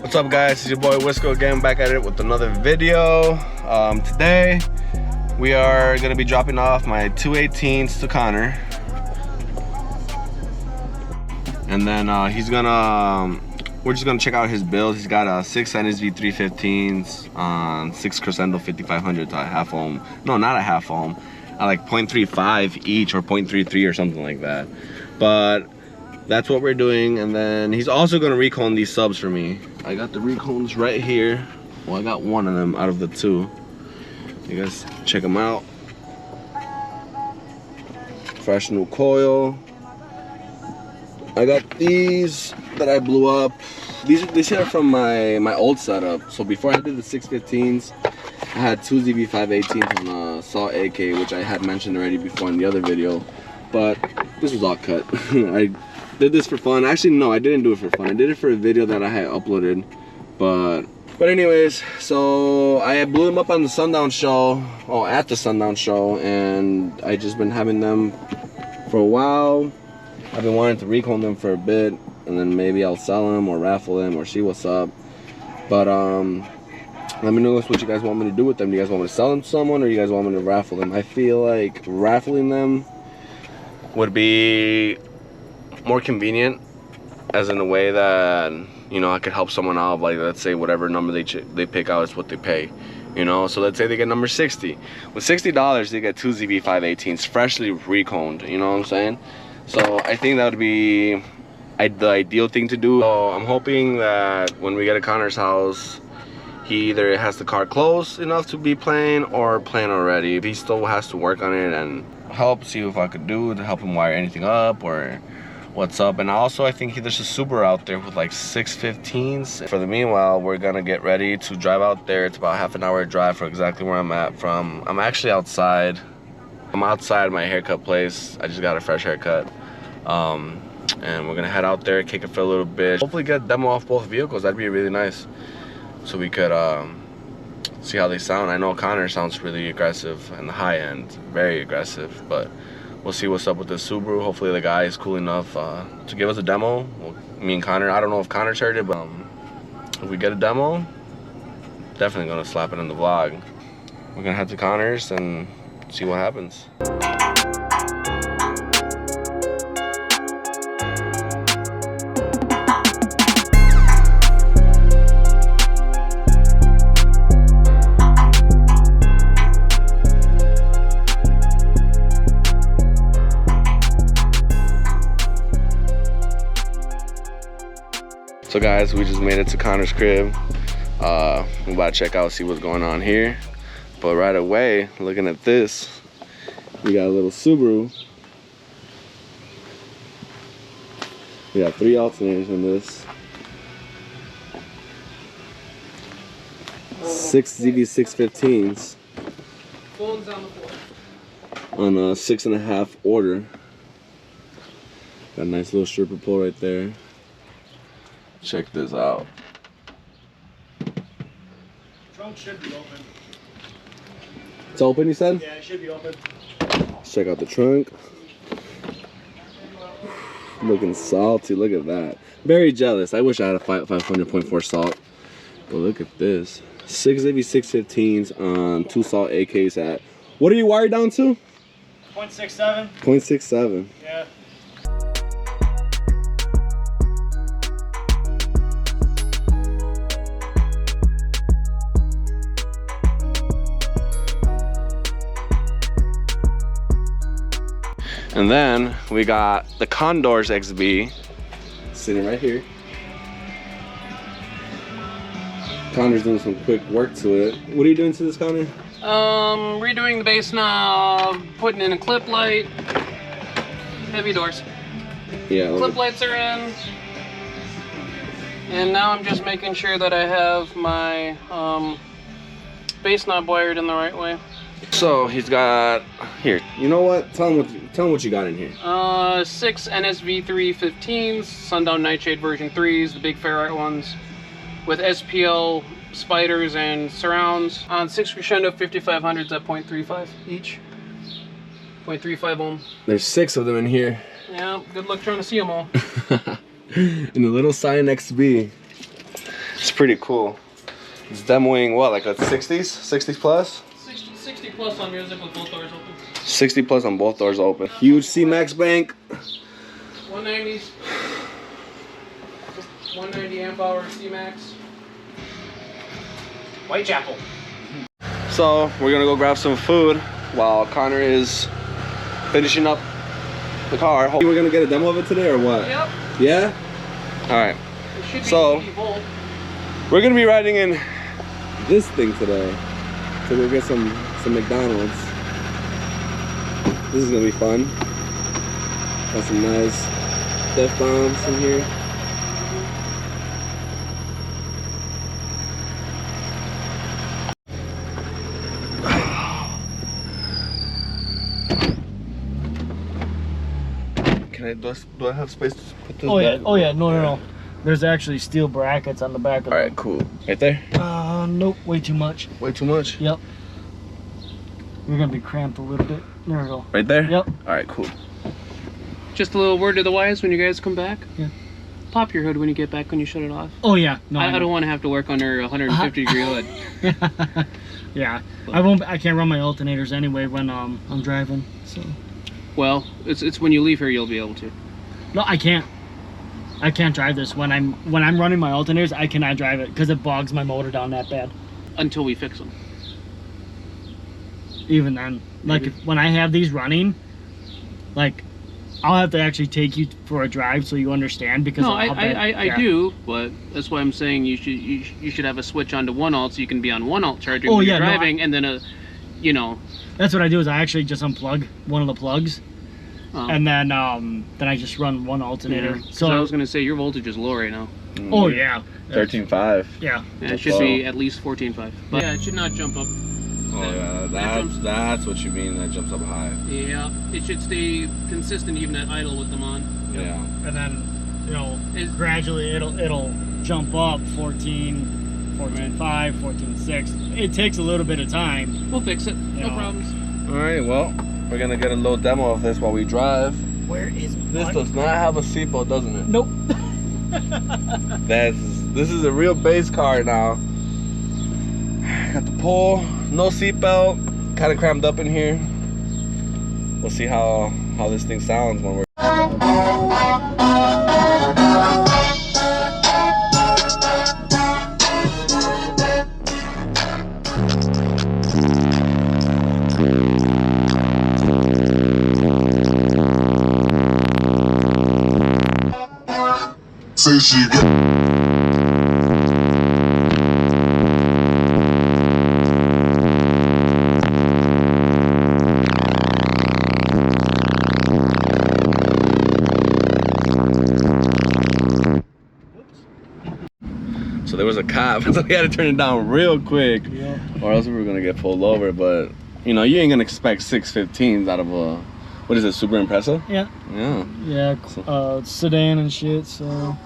What's up, guys? It's your boy Wisco again, back at it with another video. Today we are gonna be dropping off my two 18s to Connor, and then we're just gonna check out his build. He's got 6 NSV 315s on 6 Crescendo 5500 to a half ohm. No, not a half ohm. I like 0.35 each or 0.33 or something like that. But that's what we're doing. And then he's also gonna recone these subs for me. I got the recones right here. Well, I got one of them out of the two. You guys check them out. Fresh new coil. I got these that I blew up. These are from my old setup. So before I did the 615s, I had 2 zv5 18s on a Scion AK, which I had mentioned already before in the other video. But this was all cut. I did this for fun. Actually, no, I didn't do it for fun. I did it for a video that I had uploaded. But anyways, so I blew them up on the Sundown show. Oh, at the Sundown show, and I just been having them for a while. I've been wanting to recone them for a bit, and then maybe I'll sell them or raffle them or see what's up. But let me know what you guys want me to do with them. Do you guys want me to sell them to someone, or you guys want me to raffle them? I feel like raffling them would be more convenient, as in a way that, you know, I could help someone out. Like, let's say whatever number they pick out is what they pay, you know. So let's say they get number 60. With $60 they get 2 zv5 18s freshly reconed, you know what I'm saying? So I think that would be the ideal thing to do. So I'm hoping that when we get to Connor's house, he either has the car close enough to be playing or playing already. If he still has to work on it and help, see if I could do to help him wire anything up or what's up. And also, I think there's a Subaru out there with like 615s. For the meanwhile, we're gonna get ready to drive out there. It's about half an hour drive for exactly where I'm at from. I'm actually outside. I'm outside my haircut place. I just got a fresh haircut. And we're gonna head out there, kick it for a little bit. Hopefully get a demo off both vehicles. That'd be really nice. So we could see how they sound. I know Connor sounds really aggressive and the high end, very aggressive, but we'll see what's up with this Subaru. Hopefully the guy is cool enough to give us a demo. Well, me and Connor, I don't know if Connor's heard it, but if we get a demo, definitely gonna slap it in the vlog. We're gonna head to Connor's and see what happens. So guys, we just made it to Connor's crib. We're about to check out, see what's going on here. But right away, looking at this, we got a little Subaru. We got 3 alternators in this. 6 ZV615s. Phones on the floor. On a 6.5 order. Got a nice little stripper pole right there. Check this out. Trunk should be open. It's open, you said? Yeah, it should be open. Let's check out the trunk. Looking salty, look at that. Very jealous. I wish I had a 500.4 salt. But look at this. 6 ZV615s on 2 salt AKs at, what are you wired down to? 0.67. 0.67. Yeah. And then we got the Condors XB sitting right here. Connor's doing some quick work to it. What are you doing to this, Connor? Redoing the base knob, putting in a clip light, heavy doors. Yeah. Clip lights are in. And now I'm just making sure that I have my base knob wired in the right way. So he's got, here, you know what? Tell him what you got in here. 6 NSV 315s, Sundown Nightshade version 3s, the big ferrite ones, with SPL spiders and surrounds. On 6 Crescendo 5500s at 0.35 each. 0.35 ohm. There's 6 of them in here. Yeah, good luck trying to see them all. In the little Scion XB. It's pretty cool. It's demoing what, like a 60s? 60s plus? 60 plus on music with both doors open. 60 plus on both doors open. Huge C-Max bank. 190s. 190 amp hour C-Max. Whitechapel. So we're gonna go grab some food while Connor is finishing up the car. We're gonna get a demo of it today or what? Yep. Yeah? Alright. So we're gonna be riding in this thing today. So we'll get some McDonald's. This is gonna be fun. Got some nice Def bombs in here. Do I have space to put this back? Oh yeah, no. There's actually steel brackets on the back of it. Alright, cool. Right there? Nope, way too much. Way too much? Yep. You're gonna be cramped a little bit. There we go. Right there? Yep. Alright, cool. Just a little word to the wise when you guys come back. Yeah. Pop your hood when you get back when you shut it off. Oh yeah. No, I don't want to have to work under 150 degree hood. Yeah. I can't run my alternators anyway when I'm driving. So. Well, it's when you leave here you'll be able to. No, I can't. I can't drive this when I'm running my alternators. I cannot drive it because it bogs my motor down that bad. Until we fix them. Even then, like when I have these running, like I'll have to actually take you for a drive so you understand because no, I do, but that's why I'm saying you should have a switch onto one alt so you can be on one alt charger when you're driving, and then That's what I do is I actually just unplug one of the plugs. And then I just run one alternator. Yeah, so I was gonna say your voltage is low right now. Oh yeah. 13.5. Yeah. It should be at least 14.5. But yeah, it should not jump up. Oh yeah, that's what you mean. That jumps up high. Yeah, it should stay consistent even at idle with them on. Yeah. And then gradually it'll jump up 14, 14.5, 14.6. It takes a little bit of time. We'll fix it. No problems. All right. Well. We're gonna get a little demo of this while we drive. Where is this? Does not have a seatbelt, doesn't it? Nope. This is a real base car now. Got the pole, no seatbelt, kind of crammed up in here. We'll see how this thing sounds when we're. Say she So there was a cop, so we had to turn it down real quick, or else we were gonna get pulled over. But you ain't gonna expect 615s out of a, what is it, Super Impreza? Yeah. Yeah, sedan and shit. So.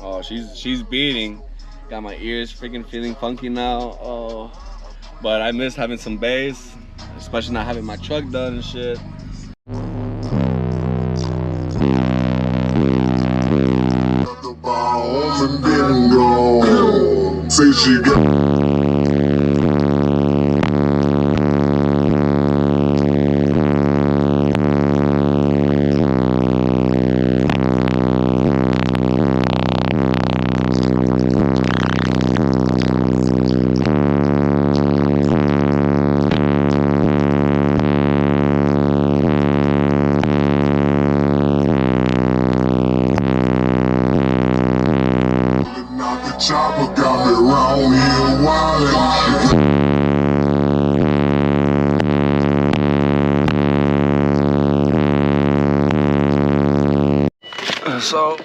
Oh, she's beating. Got my ears freaking feeling funky now. Oh, but I miss having some bass, especially not having my truck done and shit. and didn't go. Say she got. Chopper got me round here wildin'. So,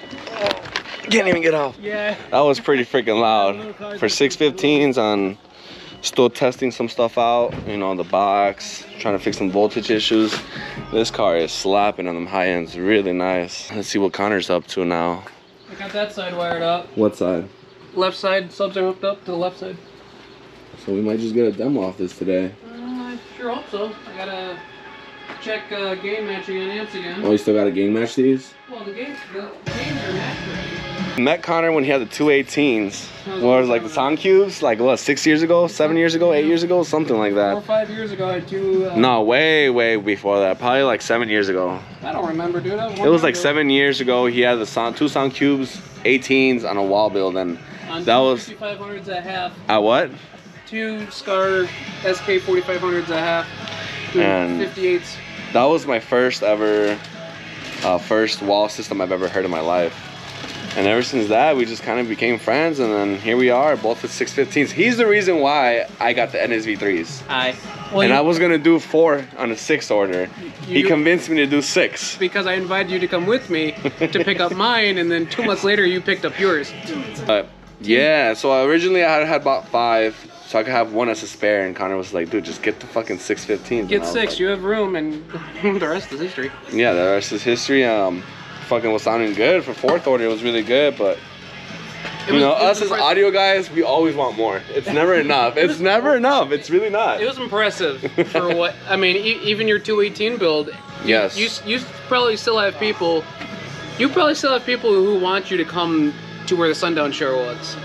can't even get off. Yeah. That was pretty freaking loud. For 615s on, still testing some stuff out, on the box, trying to fix some voltage issues. This car is slapping on them high ends, really nice. Let's see what Connor's up to now. I got that side wired up. What side? Left side, subs are hooked up to the left side. So we might just get a demo off this today. I sure hope so. I gotta check gain matching on amps again. Oh, you still gotta gain match these? Well, the gains are matched already. Met Connor when he had the 218s. What was like the Scion Cubes? Like what, 6 years ago, 7 years ago, 8 years ago, something like 4 or that. 5 years ago, I had two. No, way before that. Probably like 7 years ago. I don't remember, dude. It was like 7 years ago. He had the two Scion Cubes, 18s on a wall build, and that was 5500s at half. At what? 2 Scar SK 4500s at half. And 58s. that was my first ever, first wall system I've ever heard in my life. And ever since that, we just kind of became friends, and then here we are, both with 615s. He's the reason why I got the NSV3s. And I was gonna do 4 on a 6 order. He convinced me to do 6. Because I invited you to come with me to pick up mine, and then 2 months later, you picked up yours. Yeah, so originally I had bought 5, so I could have 1 as a spare, and Connor was like, dude, just get the fucking 615s. Get 6, you have room, and the rest is history. Yeah, the rest is history. Fucking was sounding good for 4th order. It was really good, but you know, us as audio guys, we always want more. It's never enough. It's never enough. It's really not. It was impressive for what I mean. Even your 218 build. Yes. You probably still have people. You probably still have people who want you to come to where the Sundown show was.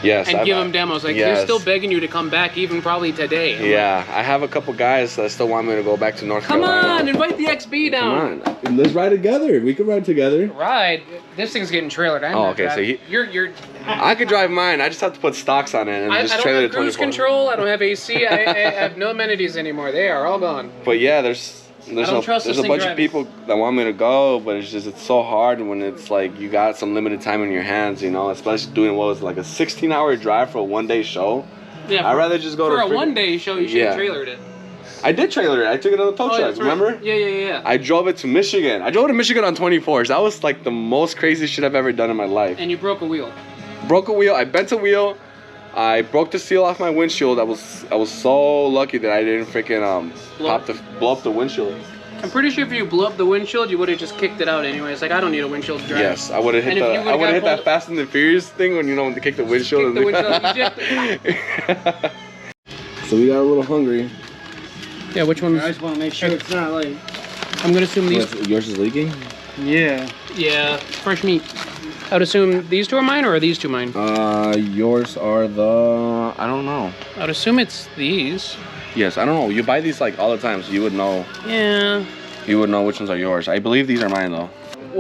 Yes. And give them demos. Like they're still begging you to come back, even probably today. Yeah, I have a couple guys that still want me to go back to North Carolina. Come on, invite the XB down. Come on, let's ride together. We can ride together. Ride. This thing's getting trailered. Okay, so you're. I could drive mine. I just have to put stocks on it and just trailer it 24. I don't have cruise control. I don't have AC. I have no amenities anymore. They are all gone. But yeah, there's a bunch of people that want me to go, but it's so hard when it's like you got some limited time in your hands, you know, especially doing what was like a 16-hour drive for a 1-day show. Yeah, I'd rather just go for a 1-day show. You should have trailered it. I did trailer it. I took it on the tow truck. Remember? Right. Yeah. I drove it to Michigan. I drove it to Michigan on 24s. That was like the most crazy shit I've ever done in my life. And you broke a wheel. Broke a wheel. I bent a wheel. I broke the seal off my windshield. I was so lucky that I didn't freaking blow up the windshield. I'm pretty sure if you blew up the windshield, you would have just kicked it out anyways. Like, I don't need a windshield to drive. Yes, I would have hit that Fast and the Furious thing when you know when to kick the windshield. So we got a little hungry. Yeah, which one? I just want to make sure it's not like. I'm gonna assume these. Yours is leaking? Yeah. Yeah, fresh meat. I would assume these 2 are mine, or are these 2 mine? Yours are the. I don't know. I would assume it's these. Yes, I don't know. You buy these like all the time, so you would know. Yeah. You would know which ones are yours. I believe these are mine though.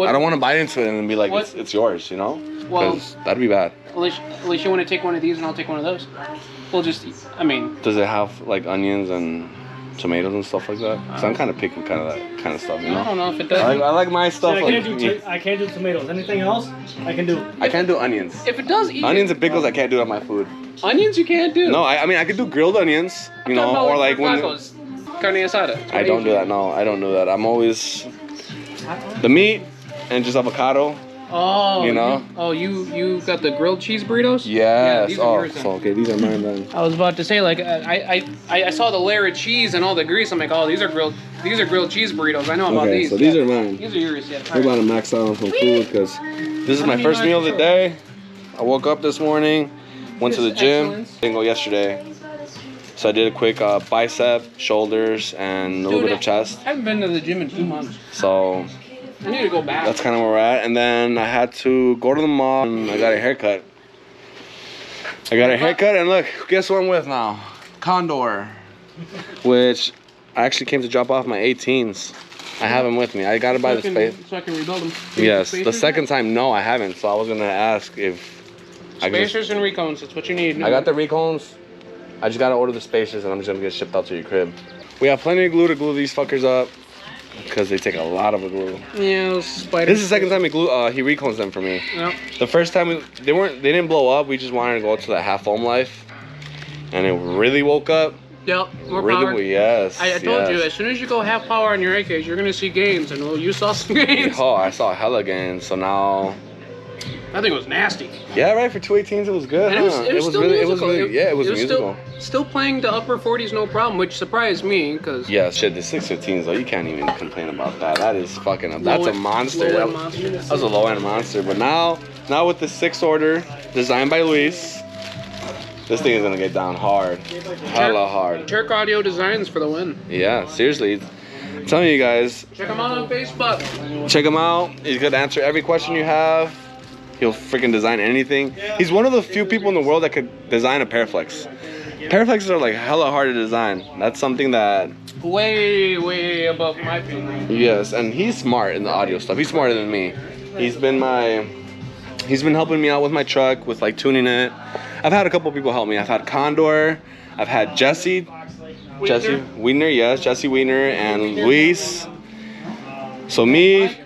I don't want to bite into it and be like, it's yours, you know? Well, that'd be bad. At least you want to take one of these and I'll take one of those. We'll just, I mean. Does it have like onions and tomatoes and stuff like that? Because I'm kind of picky with that kind of stuff, you know? I don't know if it does. I like my stuff. I can't do tomatoes. Anything else, I can do. I can't do onions. If it does, onions and pickles, I can't do on my food. Onions you can't do? No, I mean I could do grilled onions, you know, or like when carne asada. I don't do that. No, I don't do that. I'm always the meat and just avocado. Oh, you know. You got the grilled cheese burritos? Yes. Yeah, these are yours, so, okay, these are mine then. I was about to say like I saw the layer of cheese and all the grease. I'm like, oh, these are grilled cheese burritos. I know about these. So these are mine. These are yours. Yeah. We're about to max out on some food because this is my first meal of the day. I woke up this morning. Went to the gym. Didn't go yesterday. So I did a quick bicep, shoulders, and a little bit of chest. I haven't been to the gym in 2 months. So I need to go back. That's kind of where we're at. And then I had to go to the mall and I got a haircut. And look, guess what I'm with now? Condor. Which I actually came to drop off my 18's. I have them with me. I gotta buy the space. So I can rebuild them. Yes. The second time, no, I haven't. So I was gonna ask if spacers and recones, that's what you need. I got the recones. I just gotta order the spacers and I'm just gonna get shipped out to your crib. We have plenty of glue to glue these fuckers up because they take a lot of glue. Yeah, those spiders. This is the second time he recones them for me. Yep. The first time they didn't blow up. We just wanted to go to that half foam life, and it really woke up. Yep, more power. Yes. I told you, as soon as you go half power on your AKs, you're gonna see gains, and you saw some gains. Oh, I saw hella gains. So now. I think it was nasty. Yeah, right. For 218s, it was good. And it was still musical. It was musical. Still playing the upper 40s, no problem, which surprised me, because. Yeah, shit. The 615s though, you can't even complain about that. That is fucking. That's a monster. That was a low end monster. But now with the 6 order, designed by Luis, this thing is gonna get down hard, hella hard. Turk Audio Designs for the win. Yeah, seriously. I'm telling you guys. Check him out on Facebook. Check him out. He's gonna answer every question you have. He'll freaking design anything. He's one of the few people in the world that could design a Paraflex. Paraflexes are like hella hard to design. That's something that way above my pay grade. yes, and he's smart in the audio stuff. He's smarter than me. He's been helping me out with my truck, with like tuning it. I've had a couple people help me. I've had Condor, I've had Jesse Wiener, yes, Jesse Wiener and Luis. So me,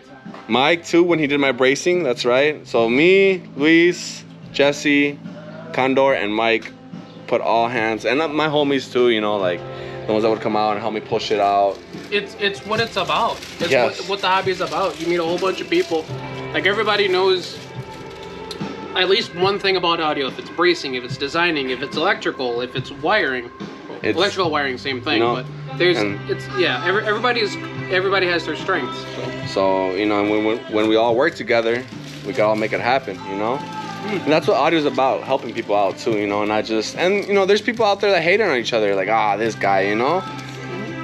Mike too, when he did my bracing, that's right. So me, Luis, Jesse, Condor, and Mike put all hands, and my homies too, you know, like the ones that would come out and help me pull shit out. It's what it's about. It's Yes. what the hobby is about. You meet a whole bunch of people. Like everybody knows at least one thing about audio. If it's bracing, if it's designing, if it's electrical, if it's wiring. Electrical wiring, same thing. You know, but there's everybody has their strengths. So you know, when we all work together, we can all make it happen, you know. And that's what audio is about, helping people out too, you know. And you know, there's people out there that hate on each other, like, ah, this guy, you know.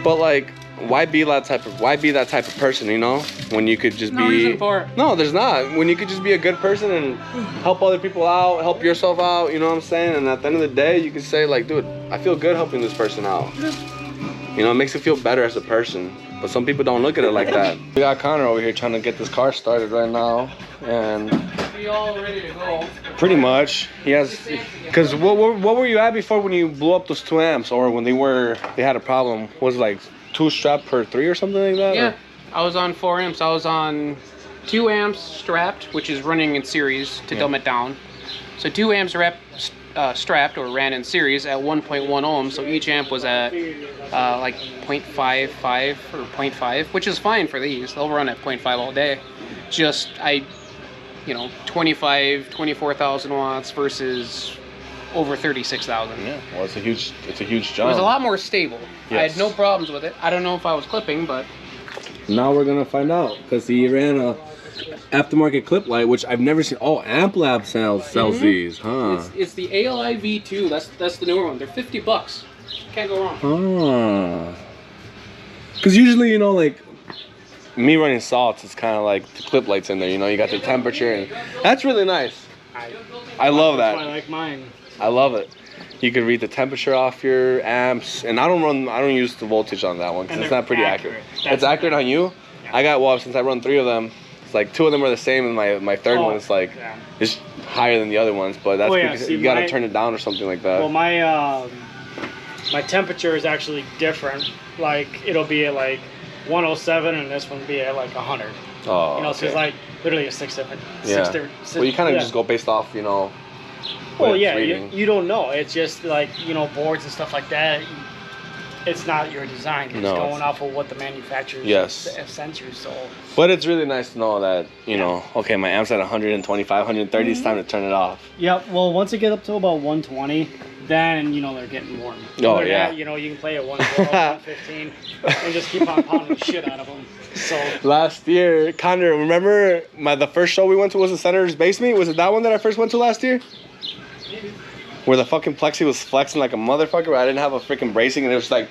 But like, why be that type of person, you know, when you could just No reason for it. No, there's not. When you could just be a good person and help other people out, help yourself out, you know what I'm saying? And at the end of the day, you could say like, dude, I feel good helping this person out. You know, it makes you feel better as a person. But some people don't look at it like that. We got Connor over here trying to get this car started right now, and We all ready to go. pretty much he has. Cause what were you at before when you blew up those 2 amps, or when they had a problem? Was it like 2 strapped per 3 or something like that? Yeah, or? I was on 4 amps. I was on 2 amps strapped, which is running in series to dumb it down. So 2 amps strapped or ran in series at 1.1 ohms. So each amp was at like 0.55 or 0.5, which is fine for these. They'll run at 0.5 all day. Just you know, 24,000 watts versus over 36,000. Yeah, well, it's a huge It jump. was a lot more stable. I Yes. had no problems with it. I don't know if I was clipping, but Now we're gonna find out, because he ran a aftermarket clip light, which I've never seen. Oh, AmpLab sells these, huh? it's the ALI V2. That's the newer one. They're $50. Can't go wrong. Ah. Because usually, you know, like me running salts, it's kind of like the clip lights in there. You know, you got the temperature, and that's really nice. I love That's why I that. like mine. I love it. You can read the temperature off your amps, and I don't use the voltage on that one because And it's they're not pretty accurate. accurate. It's accurate on you. Yeah. I got, well, since I run 3 of them, it's like 2 of them are the same, and my third one is like yeah. it's higher than the other ones. But that's Oh, yeah, because see, you got to my- turn it down or something like that. Well, my temperature is actually different. Like it'll be at like 107, and this one be at like 100. Oh, You know, so it's like literally a 6 different. yeah. Well, you kind of yeah. just go based off, you know. Well, what it's yeah, reading. you don't know. It's just like, you know, boards and stuff like that. It's not your design. It's No, going it's- off of what the manufacturers Yes. have sent you. So But it's really nice to know that, you know, okay, my amp's at 125, 130, it's time to turn it off. yeah. Well, once it get up to about 120, then you know they're getting warm. Oh, Other than yeah. that, you know, you can play at 112, 115, and just keep on pounding the shit out of them. So Last year, Connor, remember the first show we went to was the Senator's Basement? Was it that one that I first went to last year? Where the fucking plexi was flexing like a motherfucker, I didn't have a freaking bracing, and it was like...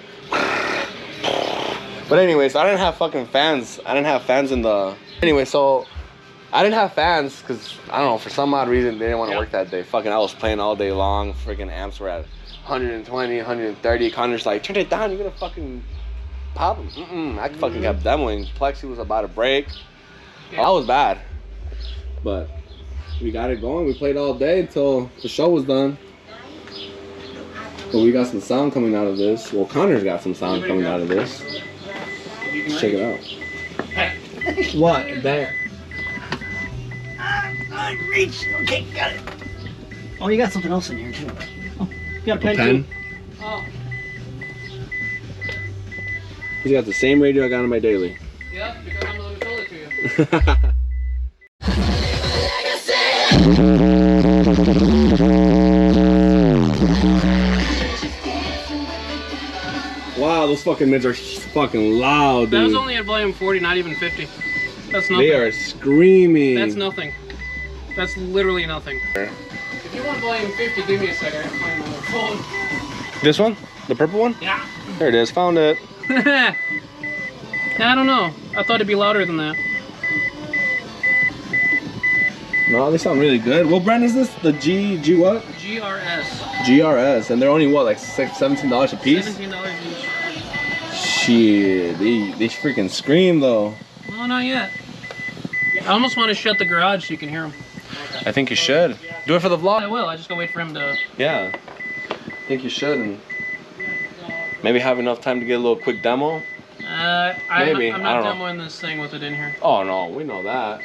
But anyways, I didn't have fucking fans. I didn't have fans in the... Anyway, so... I didn't have fans because, I don't know, for some odd reason, they didn't want to work that day. Fucking, I was playing all day long. Freaking amps were at 120, 130. Connor's like, turn it down, you're gonna fucking pop them. I fucking kept demoing. Plexi was about to break. Yeah. That was bad. But we got it going. We played all day until the show was done. But we got some sound coming out of this. Well, Connor's got some sound coming out of this. Let's check it out. What? There. reach. Okay, got it. Oh, you got something else in here too. Oh, you got a pen, Pen? too? Oh, He's got the same radio I got on my daily. yeah, because I'm the one who told it to you. Wow, those fucking mids are fucking loud, That was dude. only at volume 40, not even 50. That's nothing. They are screaming. That's nothing. That's literally nothing. If you want volume 50, give me a second. I can find my phone. This one? The purple one? Yeah. There it is, found it. I don't know. I thought it'd be louder than that. No, they sound really good. What brand is this? The G what? GRS. GRS, and they're only what, like $17 a piece? $17 each. Shit, they freaking scream though. No, not yet. I almost want to shut the garage so you can hear them. I think you should. Do it for the vlog. I will. I just gotta wait for him to. Yeah. I think you should. And maybe have enough time to get a little quick demo. Maybe. I'm I not don't know. demoing this thing with it in here. Oh no, we know that.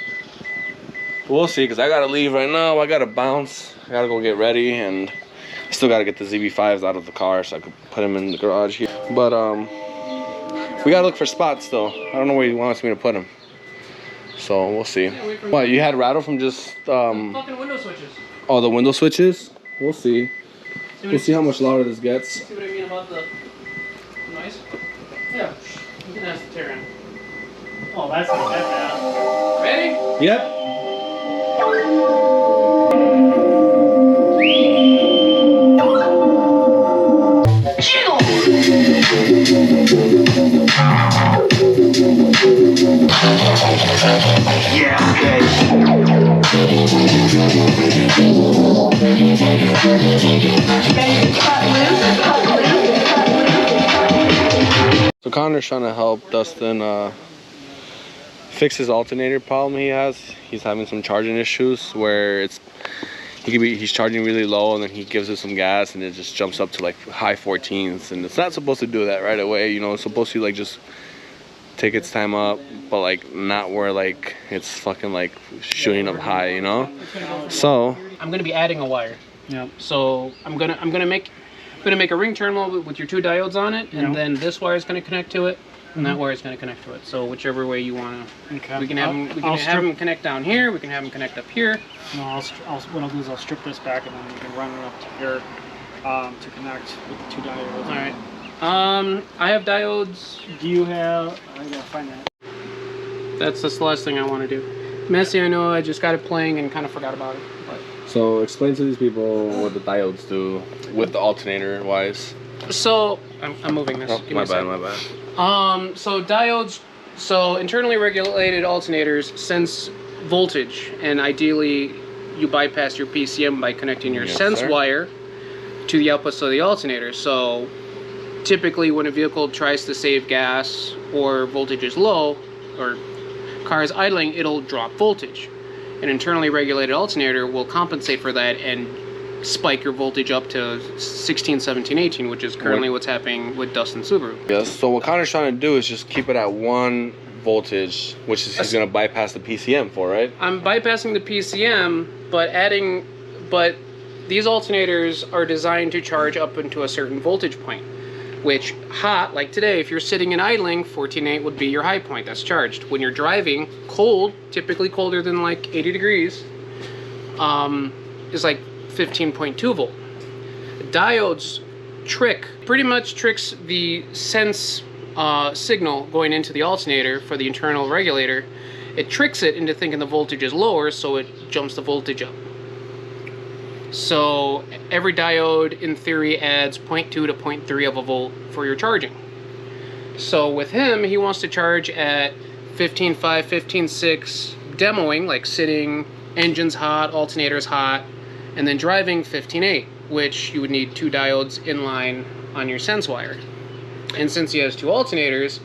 We'll see, because I gotta leave right now. I gotta bounce. I gotta go get ready, and I still gotta get the zv5s out of the car so I could put them in the garage here. But we gotta look for spots though. I don't know where he wants me to put them. So we'll see. What, you had rattle from just Fucking window switches. Oh, the window switches? We'll see. We'll see how much louder this gets. See what I mean about the noise? Yeah. You can ask the Terran. Oh, that's not that bad. Ready? Yep. So Connor's trying to help Dustin fix his alternator problem he has. He's having some charging issues where he's charging really low and then he gives it some gas and it just jumps up to like high 14s, and it's not supposed to do that right away, you know. It's supposed to like just take its time up, but like not where like it's fucking like shooting up high, you know. So I'm gonna be adding a wire. Yeah. So I'm gonna make a ring terminal with your 2 diodes on it, and then this wire is gonna connect to it, and that wire is gonna connect to it. So whichever way you wanna. Okay. We can have them connect down here. We can have them connect up here. No, what I'll do is I'll strip this back and then we can run it up to here to connect with the 2 diodes. All right. I have diodes. Do you have? I gotta find that. That's the last thing I want to do. Messy, I know. I just got it playing and kind of forgot about it. But. So explain to these people what the diodes do with the alternator wise. So I'm moving this. Oh, my bad. So diodes. So internally regulated alternators sense voltage, and ideally you bypass your PCM by connecting your sense wire to the outputs of the alternator. So typically when a vehicle tries to save gas or voltage is low or car is idling, it'll drop voltage. An internally regulated alternator will compensate for that and spike your voltage up to 16, 17, 18, which is currently what's happening with Dustin Subaru. Yes, so what Connor's trying to do is just keep it at 1 voltage, which is he's going to bypass the PCM for, right? I'm bypassing the PCM, but these alternators are designed to charge up into a certain voltage point, which hot, like today, if you're sitting and idling, 14.8 would be your high point that's charged. When you're driving, cold, typically colder than like 80 degrees, is like 15.2 volt. The diodes pretty much tricks the sense signal going into the alternator for the internal regulator. It tricks it into thinking the voltage is lower, so it jumps the voltage up. So every diode in theory adds 0.2 to 0.3 of a volt for your charging. So with him, he wants to charge at 15.5, 15.6, demoing, like sitting, engine's hot, alternator's hot, and then driving 15.8, which you would need 2 diodes in line on your sense wire. And since he has 2 alternators,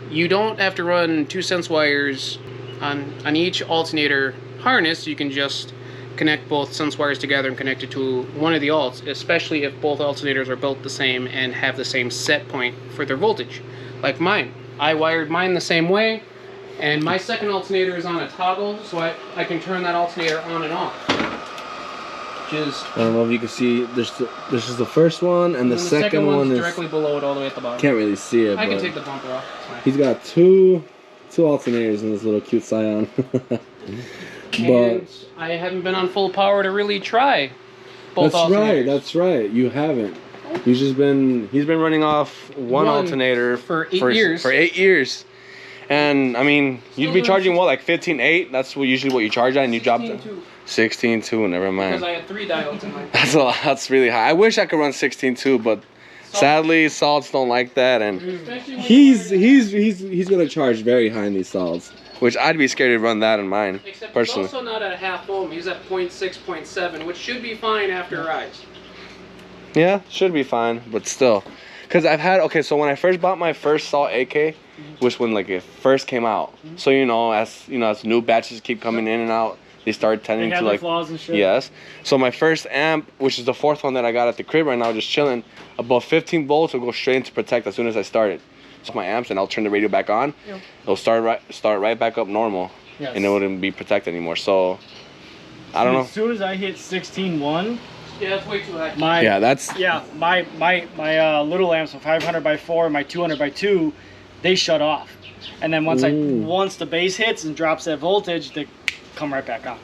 you don't have to run 2 sense wires on each alternator harness. You can just connect both sense wires together and connect it to one of the alts, especially if both alternators are built the same and have the same set point for their voltage. Like mine. I wired mine the same way, and my second alternator is on a toggle, so I can turn that alternator on and off. I don't know if you can see, this is the first one, and the second one is directly below it, all the way at the bottom. Can't really see it. I can take the bumper off. He's got two alternators in this little cute Scion. And I haven't been on full power to really try both alternators. That's right. You haven't. He's been running off one alternator for 8 years. For 8 years. And I mean, you'd be charging what, like 15.8? That's usually what you charge at, and you dropped it. 16.2, never mind. Because I had 3 diodes in mine. That's a lot. That's really high. I wish I could run 16.2, but sadly, salts don't like that, and he's gonna charge very high in these salts. which I'd be scared to run that in mine. Except personally. he's also not at half ohm. He's at 0.6, 0.7, which should be fine after rides. Yeah, should be fine, but still. Because I've had, okay, so when I first bought my first Salt AK, which when like it first came out, so as new batches keep coming in and out, they start tending to like flaws and shit. Yes. So my first amp, which is the fourth one that I got at the crib right now, just chilling, above 15 volts will go straight into protect as soon as I start it. So my amps, and I'll turn the radio back on. Yep. It'll start right back up normal, yes. And it wouldn't be protect anymore. So I don't know. As soon as I hit 16.1. Yeah, that's way too high. My little amps, so 500 by 4, my 200 by 2, they shut off. And then once the bass hits and drops that voltage, they come right back on.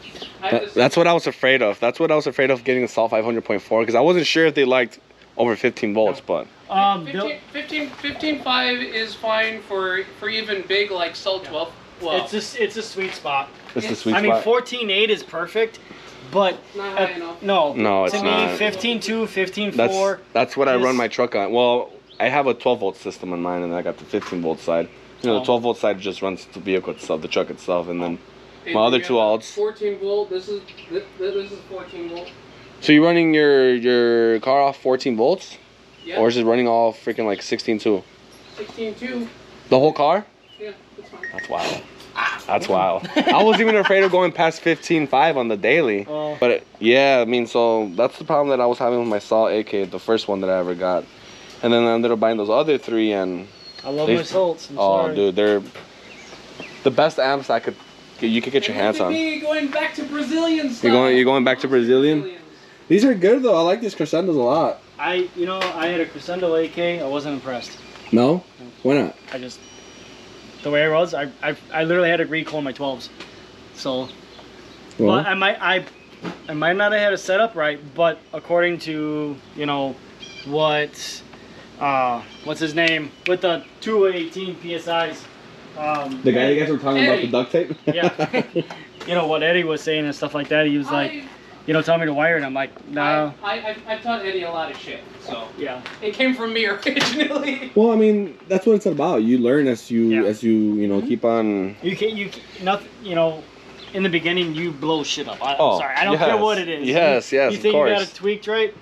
That's what I was afraid of. That's what I was afraid of getting a Salt 500.4 because I wasn't sure if they liked over 15 volts, but 15.5 is fine for even big like Salt 12. Well, it's a sweet spot. It's the sweet spot. I mean, 14.8 is perfect. But not high enough. No, it's to not. me, 15.2, 15.4. That's what I run my truck on. Well, I have a 12 volt system on mine, and I got the 15 volt side. The 12 volt side just runs the vehicle itself, the truck itself, and then my other two alts. 14 volt. This is 14 volt. So you're running your car off 14 volts, yeah. Or is it running all freaking like 16.2? 16.2. The whole car? Yeah, that's fine. That's wild. That's wild. I was even afraid of going past 15.5 on the daily. But yeah, I mean, so that's the problem that I was having with my Salt AK, the first one that I ever got. And then I ended up buying those other three, and I love my Salts. Dude, they're the best amps you could get your hands on. Me going back to Brazilian stuff. You're going back to Brazilian? These are good though. I like these Crescendos a lot. I had a Crescendo AK. I wasn't impressed. No? Why not? The way I was, I literally had to recone my 12s. So, well, I might not have had it set up right, but according to what's his name with the 218 psis. The guy you guys were talking about the duct tape. Yeah. What Eddie was saying and stuff like that. He was like, tell me to wire it. I'm like, no. I've taught Eddie a lot of shit, so yeah. It came from me originally. Well, I mean, that's what it's about. You learn as you keep on. You nothing. In the beginning, you blow shit up. Sorry, I don't care what it is. Yes, you think of course. You got it tweaked right?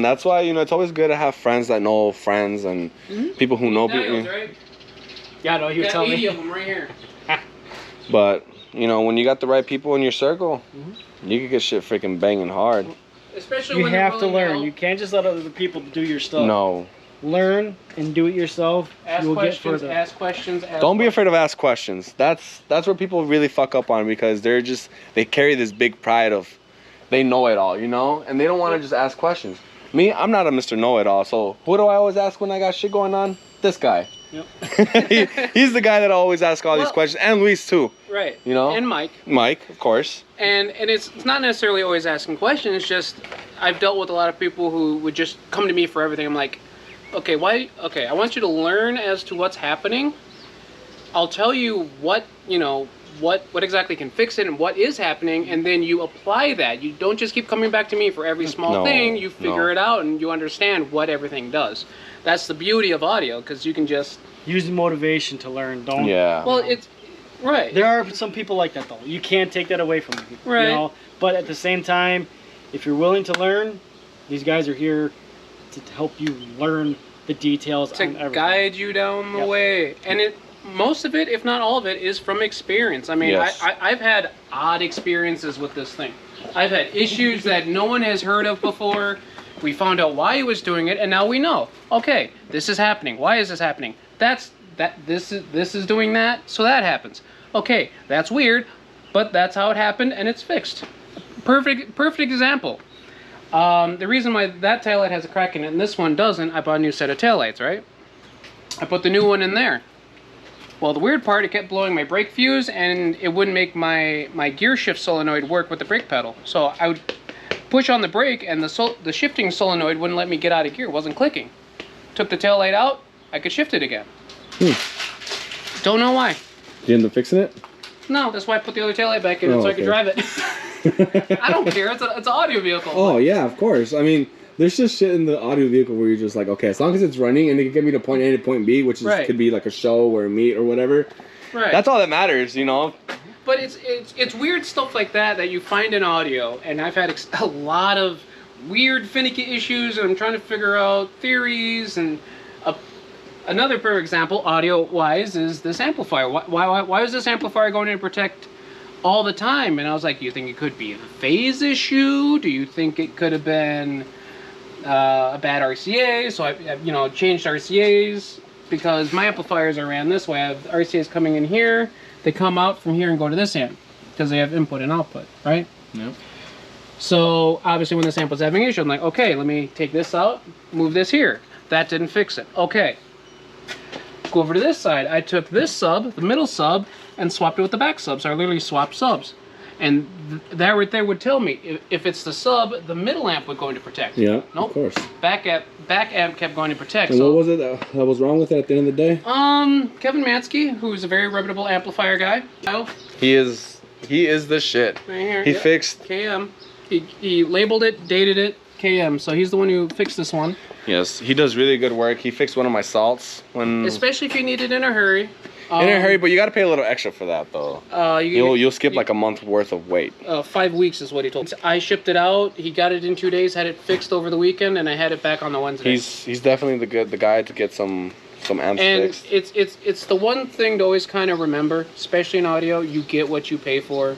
That's why it's always good to have friends that know friends and people who know people. Right? Yeah, I know. You were telling me. 80 of them right here. But when you got the right people in your circle, you can get shit freaking banging hard. Especially when you have to learn. You can't just let other people do your stuff. No. Learn and do it yourself. Ask questions. Don't be afraid of ask questions. That's where people really fuck up on, because they carry this big pride of they know it all, and they don't want to just ask questions. Me, I'm not a Mr. Know-It-All, so who do I always ask when I got shit going on? This guy. Yep. He's the guy that I always ask all these questions, and Luis too. Right. And Mike. Mike, of course. And it's not necessarily always asking questions. It's just I've dealt with a lot of people who would just come to me for everything. I'm like, okay, why? Okay, I want you to learn as to what's happening. I'll tell you what exactly can fix it and what is happening, and then you apply that. You don't just keep coming back to me for every small thing. You figure it out and you understand what everything does. That's the beauty of audio, because you can just use the motivation to learn. Don't. Yeah. Well, it's right. There are some people like that though. You can't take that away from them. Right. But at the same time, if you're willing to learn, these guys are here to help you learn the details to guide you down the way. And most of it, if not all of it, is from experience. I mean, yes. I've had odd experiences with this thing. I've had issues that no one has heard of before. We found out why he was doing it, and now we know. Okay, this is happening. Why is this happening? This is doing that, so that happens. Okay, that's weird, but that's how it happened, and it's fixed. Perfect example. The reason why that taillight has a crack in it and this one doesn't, I bought a new set of taillights, right? I put the new one in there. Well, the weird part, it kept blowing my brake fuse, and it wouldn't make my gear shift solenoid work with the brake pedal. So I would push on the brake, and the shifting solenoid wouldn't let me get out of gear. It wasn't clicking. Took the taillight out, I could shift it again. Don't know why. Did you end up fixing it? No, that's why I put the other taillight back in so I could drive it. I don't care. It's an audio vehicle. Oh, yeah, of course. I mean, there's just shit in the audio vehicle where you're just like, okay, as long as it's running and it can get me to point A to point B, which could be like a show or a meet or whatever, Right. That's all that matters, you know. But it's weird stuff like that you find in audio, and I've had a lot of weird finicky issues, and I'm trying to figure out theories. And another perfect example, audio-wise, is this amplifier. Why is this amplifier going to protect all the time? And I was like, do you think it could be a phase issue? Do you think it could have been a bad RCA? So I changed RCAs, because my amplifiers are ran this way. I have RCAs coming in here. They come out from here and go to this amp because they have input and output, right? Yep. So obviously when this amp was having an issue, I'm like, okay, let me take this out, move this here. That didn't fix it. Okay. Go over to this side. I took this sub, the middle sub, and swapped it with the back sub. So I literally swapped subs. And that right there would tell me if it's the sub, the middle amp would go into protect. Yeah, nope. Of course. Back amp kept going to protect. And so, what was it that was wrong with it at the end of the day? Kevin Matsky, who's a very reputable amplifier guy. He is the shit. Right here. He fixed KM. He labeled it, dated it, KM. So he's the one who fixed this one. Yes, he does really good work. He fixed one of my salts when. Especially if you need it in a hurry. In a hurry, but you got to pay a little extra for that, though. You'll skip like a month worth of wait. 5 weeks is what he told me. I shipped it out. He got it in 2 days. Had it fixed over the weekend, and I had it back on the Wednesday. He's definitely the guy to get some amps fixed. And it's the one thing to always kind of remember, especially in audio. You get what you pay for.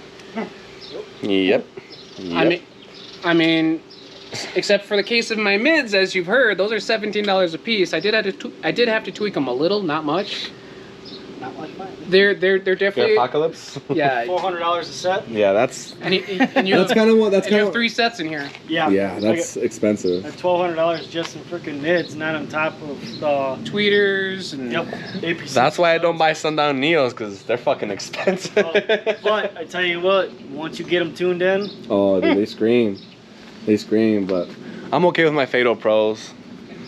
Yep. I mean, except for the case of my mids, as you've heard, those are $17 a piece. I did have to tweak them a little, not much. Not like mine. They're definitely The Apocalypse. Yeah. $400 a set. Yeah, that's. And you That's kind of what. That's kind you of have 3 sets in here. Yeah. Yeah, that's expensive. At $1,200 just in freaking mids, not on top of the Tweeters and APC. That's why I don't buy Sundown Neos, because they're fucking expensive. But I tell you what, once you get them tuned in, Oh, dude, they scream. They scream, but I'm okay with my Fatal Pros.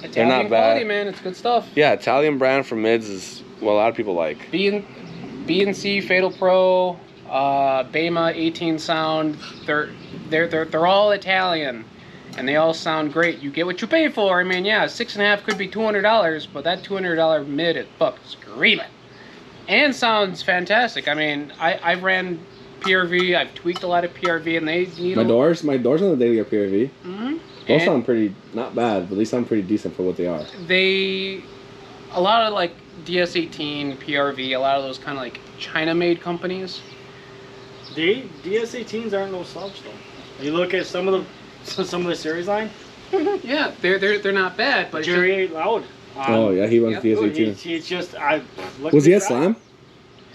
Italian not bad. quality, man. It's good stuff. Yeah, Italian brand for mids is what a lot of people like. B&C, Fatal Pro, Bema, 18's sound. They're all Italian, and they all sound great. You get what you pay for. I mean, yeah, 6.5 could be $200, but that $200 mid is fucking screaming, and sounds fantastic. I mean, I've ran PRV. I've tweaked a lot of PRV, and they need My doors on the daily are PRV. Mm-hmm. Those sound pretty, not bad, but they sound pretty decent for what they are. A lot of like DS18, PRV, a lot of those kind of like China-made companies. DS18s aren't no slouch though. You look at some of the series line. Yeah, they're not bad, but Jerry ain't loud. Oh yeah, he runs DS18. He's just Was he at Slam?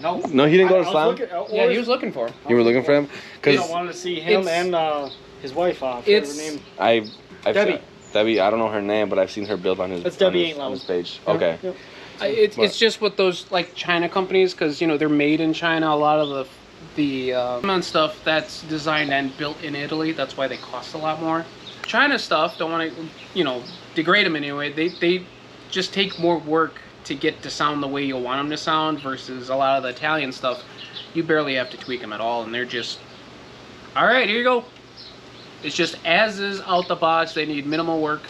No, he didn't go to Slam. Yeah, he was looking for him. You were looking for him? I wanted to see him and his wife. Name. I've Debbie. Debbie, I don't know her name, but I've seen her build on his. That's Debbie on ain't loud. his page. Okay. Yep. It's just with those like China companies, because they're made in China. A lot of the stuff that's designed and built in Italy. That's why they cost a lot more. China stuff, don't want to degrade them anyway. They just take more work to get to sound the way you want them to sound, versus a lot of the Italian stuff. You barely have to tweak them at all, and they're just all right. Here you go. It's just as is out the box. They need minimal work.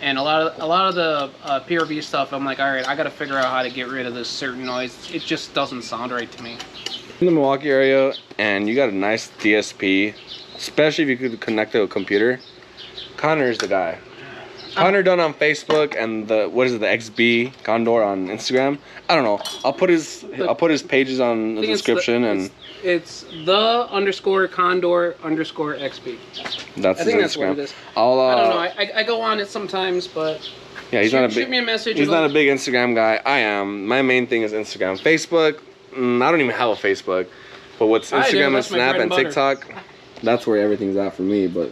And a lot of the PRV stuff, I'm like, all right, I got to figure out how to get rid of this certain noise. It just doesn't sound right to me. In the Milwaukee area, and you got a nice DSP, especially if you could connect to a computer, Connor's the guy. Connor done on Facebook and the XB Condor on Instagram. I don't know. I'll put his pages on the description it's the _Condor _XB. That's I think that's what it is. I don't know. I go on it sometimes, but yeah, shoot me a message. He's not a big Instagram guy. I am. My main thing is Instagram. Facebook, I don't even have a Facebook. But what's Instagram and Snap and TikTok, that's where everything's at for me. But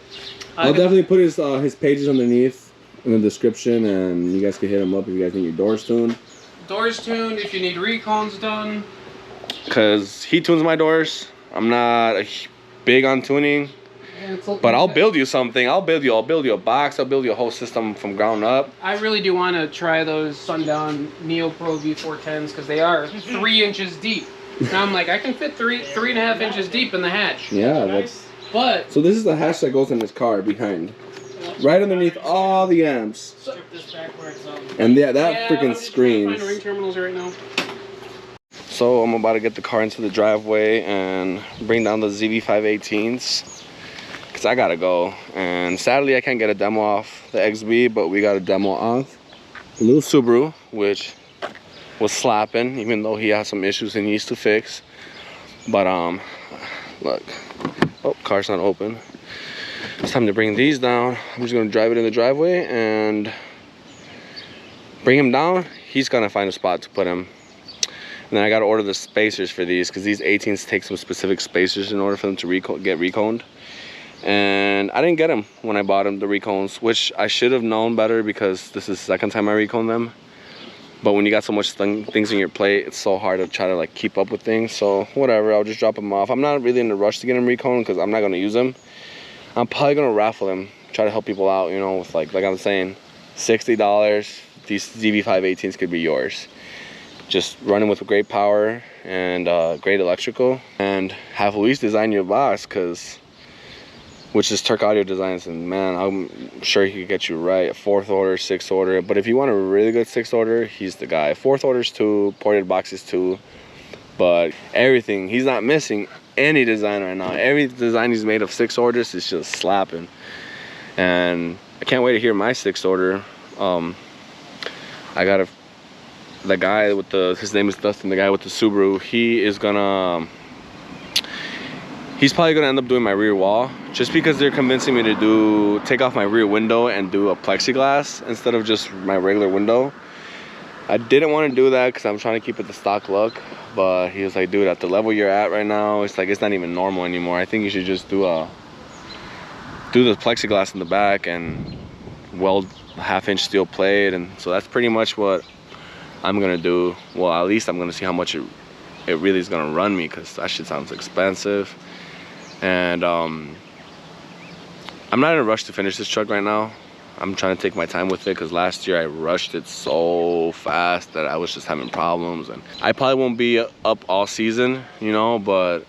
I'll definitely put his pages underneath in the description, and you guys can hit him up if you guys need your doors tuned. Doors tuned, if you need recones done. Because he tunes my doors. I'm not big on tuning. But I'll build you something. I'll build you a box. I'll build you a whole system from ground up. I really do want to try those Sundown Neo Pro V410s, because they are 3 inches deep. Now I'm like, I can fit 3.5 inches deep in the hatch. Yeah, that's. But so this is the hatch that goes in this car behind, right underneath all the amps. And yeah, that freaking screams. Ring terminals right now. So I'm about to get the car into the driveway and bring down the zv5 18s, because I gotta go. And sadly I can't get a demo off the XB, but we got a demo off the little Subaru, which was slapping, even though he has some issues he needs to fix. But look, oh, car's not open. It's time to bring these down. I'm just gonna drive it in the driveway and bring him down. He's gonna find a spot to put him. And then I gotta order the spacers for these, because these 18s take some specific spacers in order for them to get reconed. And I didn't get them when I bought them, the recones, which I should have known better, because this is the second time I recone them. But when you got so much things in your plate, it's so hard to try to like keep up with things. So whatever, I'll just drop them off. I'm not really in a rush to get them reconed, because I'm not gonna use them. I'm probably gonna raffle them, try to help people out, you know, with like I'm saying, $60. These zv5 18s could be yours. Just running with great power and great electrical, and have Luis design you a box, which is Turk Audio Designs, and man, I'm sure he could get you right. A 4th order, 6th order, but if you want a really good 6th order, he's the guy. 4th orders too, ported boxes too, but everything, he's not missing any design right now. Every design he's made of 6 orders is just slapping, and I can't wait to hear my 6th order. I got the guy with his name is Dustin, the guy with the Subaru. He's probably gonna end up doing my rear wall, just because they're convincing me to take off my rear window and do a plexiglass instead of just my regular window. I didn't want to do that because I'm trying to keep it the stock look, but he was like, dude, at the level you're at right now, it's like it's not even normal anymore. I think you should just do the plexiglass in the back and weld a 1/2-inch steel plate. And so that's pretty much what I'm gonna do. Well, at least I'm gonna see how much it really is gonna run me, because that shit sounds expensive. And I'm not in a rush to finish this truck right now. I'm trying to take my time with it, because last year I rushed it so fast that I was just having problems. And I probably won't be up all season, you know, but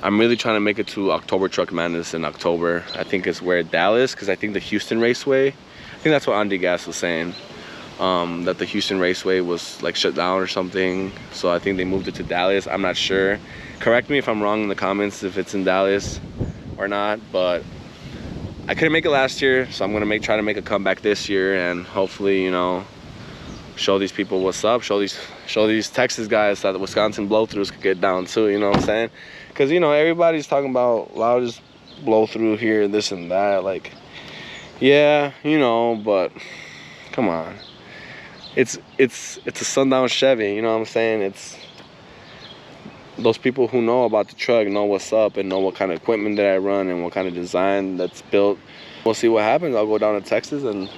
I'm really trying to make it to October Truck Madness in October. I think it's where Dallas, because I think the Houston Raceway, I think that's what Andy Gas was saying, that the Houston Raceway was like shut down or something. So I think they moved it to Dallas. I'm not sure. Correct me if I'm wrong in the comments if it's in Dallas or not, but I couldn't make it last year, so I'm gonna try to make a comeback this year, and hopefully, you know, show these people what's up, show these Texas guys that the Wisconsin blow-throughs could get down too, you know what I'm saying? Because, you know, everybody's talking about loudest blow-through here, this and that. Like, yeah, you know, but come on. It's a sundown Chevy, you know what I'm saying? It's those people who know about the truck know what's up and know what kind of equipment that I run and what kind of design that's built. We'll see what happens. I'll go down to Texas and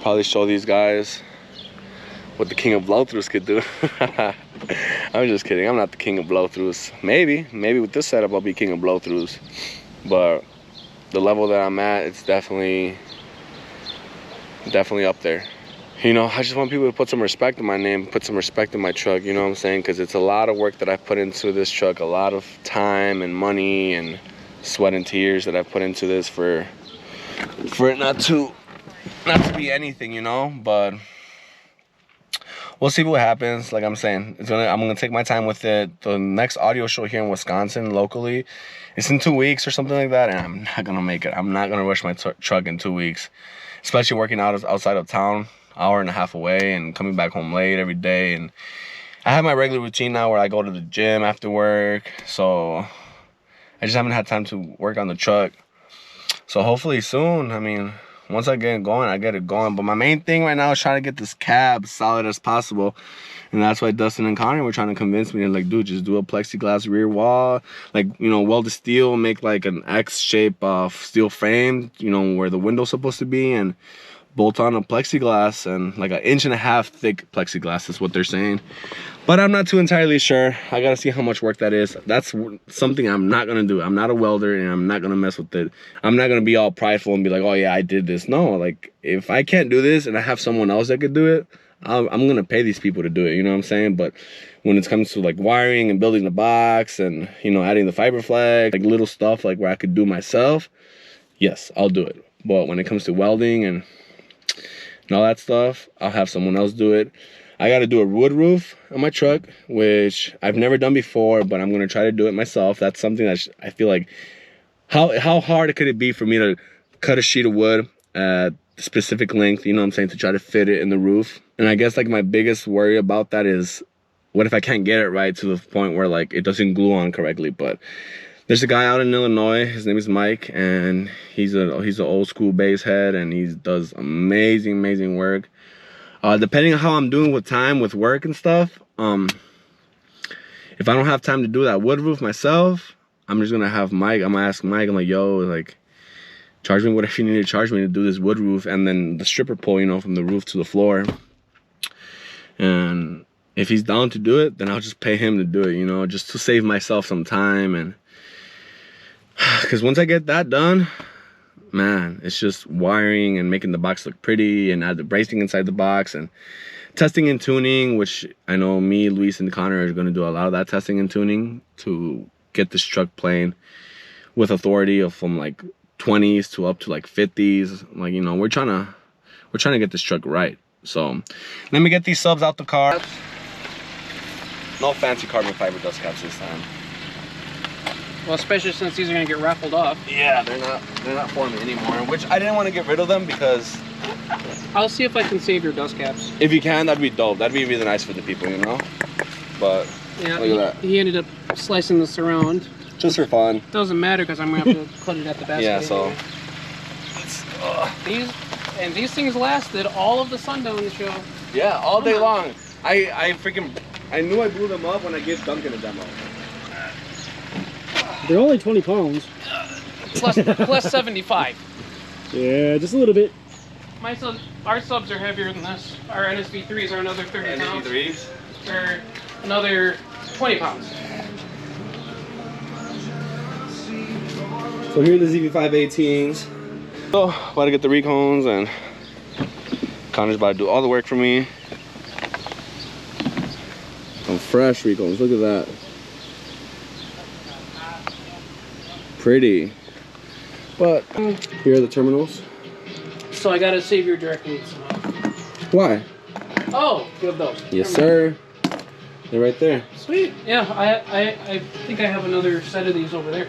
probably show these guys what the king of blow-throughs could do. I'm just kidding. I'm not the king of blow-throughs. Maybe with this setup I'll be king of blow-throughs, but the level that I'm at, it's definitely up there. You know, I just want people to put some respect in my name, put some respect in my truck, you know what I'm saying? Because it's a lot of work that I've put into this truck, a lot of time and money and sweat and tears that I've put into this for it not to be anything, you know? But we'll see what happens. Like I'm saying, I'm gonna take my time with it. The next audio show here in Wisconsin, locally, it's in 2 weeks or something like that, and I'm not gonna make it. I'm not gonna rush my truck in 2 weeks, especially working outside of town, hour and a half away, and coming back home late every day. And I have my regular routine now where I go to the gym after work, so I just haven't had time to work on the truck. So hopefully soon, I mean, once I get it going, I get it going. But my main thing right now is trying to get this cab solid as possible, and that's why Dustin and Connor were trying to convince me, like, dude, just do a plexiglass rear wall, like, you know, weld the steel, make like an X shape of steel frame, you know, where the window's supposed to be, and bolt on a plexiglass, and like 1.5 inch thick plexiglass is what they're saying. But I'm not too entirely sure. I gotta see how much work that is. That's something I'm not gonna do. I'm not a welder, and I'm not gonna mess with it. I'm not gonna be all prideful and be like, oh yeah, I did this. No, like, if I can't do this and I have someone else that could do it, I'm gonna pay these people to do it, you know what I'm saying? But when it comes to like wiring and building the box and, you know, adding the fiber flag, like little stuff like where I could do myself, yes, I'll do it. But when it comes to welding and all that stuff, I'll have someone else do it. I got to do a wood roof on my truck, which I've never done before, but I'm going to try to do it myself. That's something that I feel like, how hard could it be for me to cut a sheet of wood at a specific length, you know what I'm saying, to try to fit it in the roof. And I guess like my biggest worry about that is, what if I can't get it right to the point where like it doesn't glue on correctly? But there's a guy out in Illinois, his name is Mike, and he's an old school bass head, and he does amazing work. Depending on how I'm doing with time, with work and stuff, if I don't have time to do that wood roof myself, I'm just gonna have Mike, I'm gonna ask Mike, I'm like, yo, like, charge me whatever you need to charge me to do this wood roof, and then the stripper pole, you know, from the roof to the floor. And if he's down to do it, then I'll just pay him to do it, you know, just to save myself some time. And because once I get that done, man, it's just wiring and making the box look pretty, and add the bracing inside the box, and testing and tuning, which I know me, Luis, and Connor are going to do a lot of that testing and tuning to get this truck playing with authority of from like 20s to up to like 50s. Like, you know, we're trying to get this truck right. So let me get these subs out the car. No fancy carbon fiber dust caps this time. Well, especially since these are gonna get raffled off. Yeah, they're not for me anymore, which I didn't want to get rid of them because I'll see if I can save your dust caps. if you can, that'd be dope. That'd be really nice for the people, you know. But Yeah, look at that. he ended up slicing this around. Just for fun. Doesn't matter because I'm gonna have to cut it at the basket. Yeah, so these things lasted all of the Sundown show. yeah, all day long. I knew I blew them up when I gave Duncan a demo. They're only 20 pounds. Plus 75. Yeah, just a little bit. Our subs are heavier than this. Our NSV3s are another 30 pounds. NSV3s? They're another 20 pounds. So here are the zv5 18's. So about to get the recones, and Connor's about to do all the work for me. Some fresh recones. Look at that. Pretty. But here are the terminals. So I gotta save your direct leads. Why? Oh, you have those. Yes, sir. They're right there. Sweet. Yeah, I think I have another set of these over there.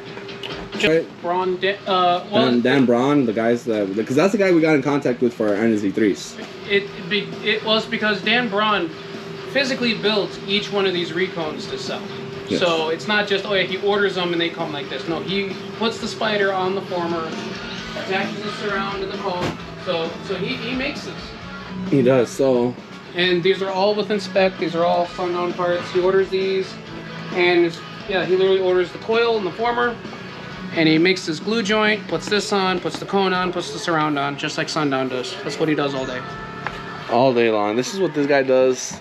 Right. Braun, Dan Braun, the guys that, because that's the guy we got in contact with for our NSV3s. It was because Dan Braun physically built each one of these recones to sell. Yes. So it's not just, oh yeah, he orders them and they come like this. No, he puts the spider on the former, attaches the surround to the cone. So he makes this. He does, so. And these are all within spec. These are all Sundown parts. He orders these, and yeah, he literally orders the coil and the former, and he makes this glue joint, puts this on, puts the cone on, puts the surround on, just like Sundown does. That's what he does all day. All day long. This is what this guy does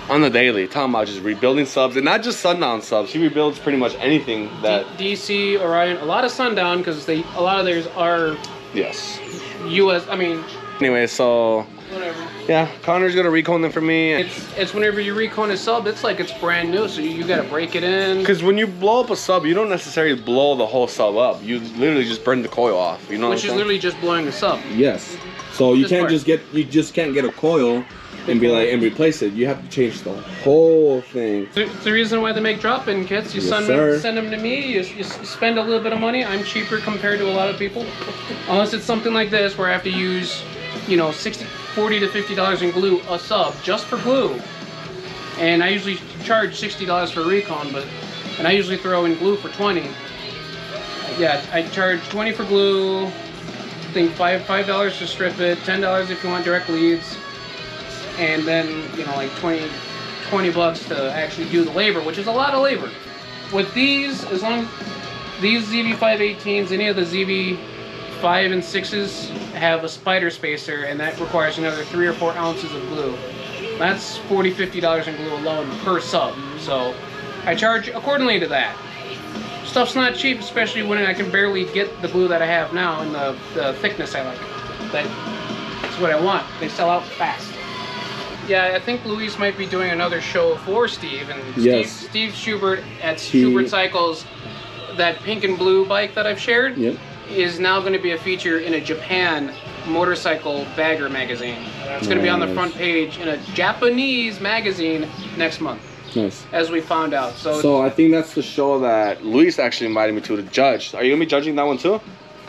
on the daily. Talking about just rebuilding subs, and not just Sundown subs. He rebuilds pretty much anything that DC, Orion, a lot of Sundown, because a lot of theirs are yes. US. I mean, Anyway, so whatever. yeah, Connor's gonna recone them for me. It's whenever you recone a sub, it's like it's brand new, so you gotta break it in. Because when you blow up a sub, you don't necessarily blow the whole sub up. You literally just burn the coil off. You know Which is literally just blowing the sub. Yes. So you This can't part. just can't get a coil and be like and replace it. You have to change the whole thing. It's the reason why they make drop-in kits. You Yes, send sir. them to me. You spend a little bit of money. I'm cheaper compared to a lot of people. Unless it's something like this where I have to use, you know, $40 to $50 in glue a sub just for glue. And I usually charge $60 for recon, and I usually throw in glue for 20. Yeah, I charge 20 for glue. I think $5 to strip it, $10 if you want direct leads. And then, you know, like 20 bucks to actually do the labor, which is a lot of labor. With these, as long as these zv5 18s, any of the zv5 and 6s have a spider spacer, and that requires another 3 or 4 ounces of glue. That's $40, $50 in glue alone per sub. So I charge accordingly to that. Stuff's not cheap, especially when I can barely get the glue that I have now and the thickness I like. That's what I want. They sell out fast. Yeah, I think Luis might be doing another show for Steve, and Yes. Steve Schubert at Schubert Cycles, that pink and blue bike that I've shared, Yep. is now going to be a feature in a Japan motorcycle bagger magazine. It's going to be on the front page in a Japanese magazine next month. Nice. As we found out. So I think that's the show that Luis actually invited me to judge. Are you gonna be judging that one too?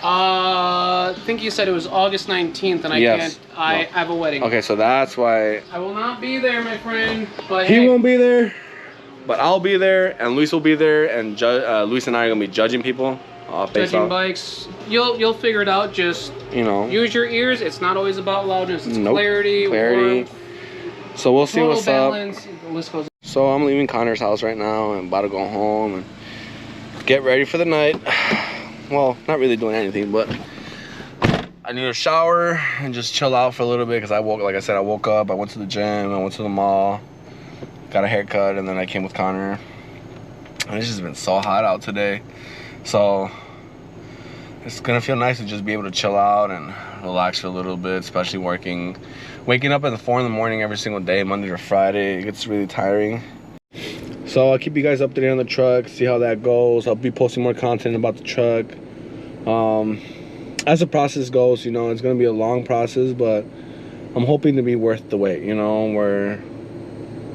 I think you said it was August 19th, and I can't. I have a wedding. Okay, so that's why I will not be there, my friend. But he won't be there, but I'll be there, and Luis will be there, and Luis and I are gonna be judging people. Judging bikes. You'll figure it out. Just use your ears. It's not always about loudness. It's clarity. Warmth, so we'll see what's balance, up. The list goes. So I'm leaving Connor's house right now and about to go home and get ready for the night. Well, not really doing anything, but I need a shower and just chill out for a little bit because I woke up, I went to the gym, I went to the mall, got a haircut, and then I came with Connor. And it's just been so hot out today. So it's gonna feel nice to just be able to chill out and relax for a little bit, especially waking up at 4 in the morning every single day, Monday to Friday. It gets really tiring. So I'll keep you guys updated on the truck, see how that goes. I'll be posting more content about the truck. As the process goes, you know, it's gonna be a long process, but I'm hoping to be worth the wait, you know, where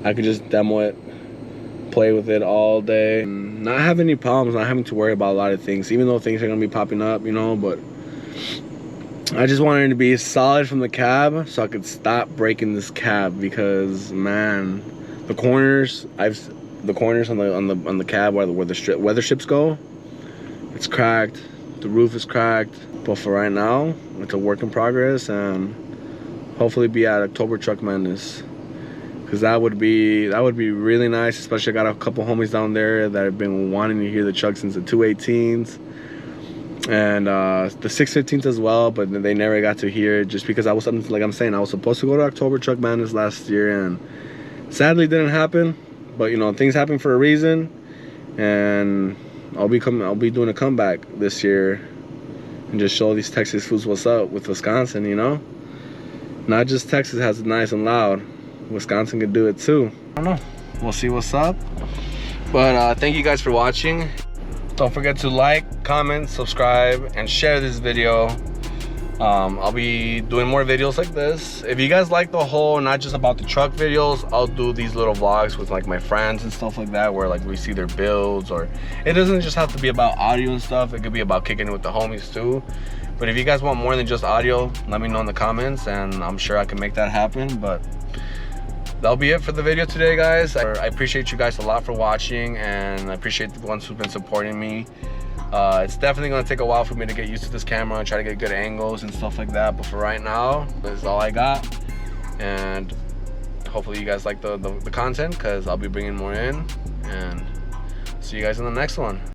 I could just demo it, play with it all day, and not have any problems, not having to worry about a lot of things, even though things are gonna be popping up, you know. But I just wanted it to be solid from the cab so I could stop breaking this cab, because man, the corners on the cab where the weather strips go, it's cracked, the roof is cracked. But for right now, it's a work in progress, and hopefully be at October Truck Madness, because that would be really nice. Especially I got a couple homies down there that have been wanting to hear the truck since the 218s and the 615s as well, but they never got to hear it just because I was supposed to go to October Truck Madness last year, and sadly didn't happen. But you know, things happen for a reason, and I'll be doing a comeback this year and just show these Texas fools what's up with Wisconsin, you know? Not just Texas has it nice and loud, Wisconsin could do it too. I don't know, we'll see what's up. But thank you guys for watching. Don't forget to like, comment, subscribe, and share this video. I'll be doing more videos like this. If you guys like the whole, not just about the truck videos, I'll do these little vlogs with like my friends and stuff like that, where like we see their builds, or it doesn't just have to be about audio and stuff. It could be about kicking it with the homies too. But if you guys want more than just audio, let me know in the comments, and I'm sure I can make that happen. But that'll be it for the video today, guys. I appreciate you guys a lot for watching, and I appreciate the ones who've been supporting me. It's definitely gonna take a while for me to get used to this camera and try to get good angles and stuff like that, but for right now, this is all I got. And hopefully you guys like the content, because I'll be bringing more in, and see you guys in the next one.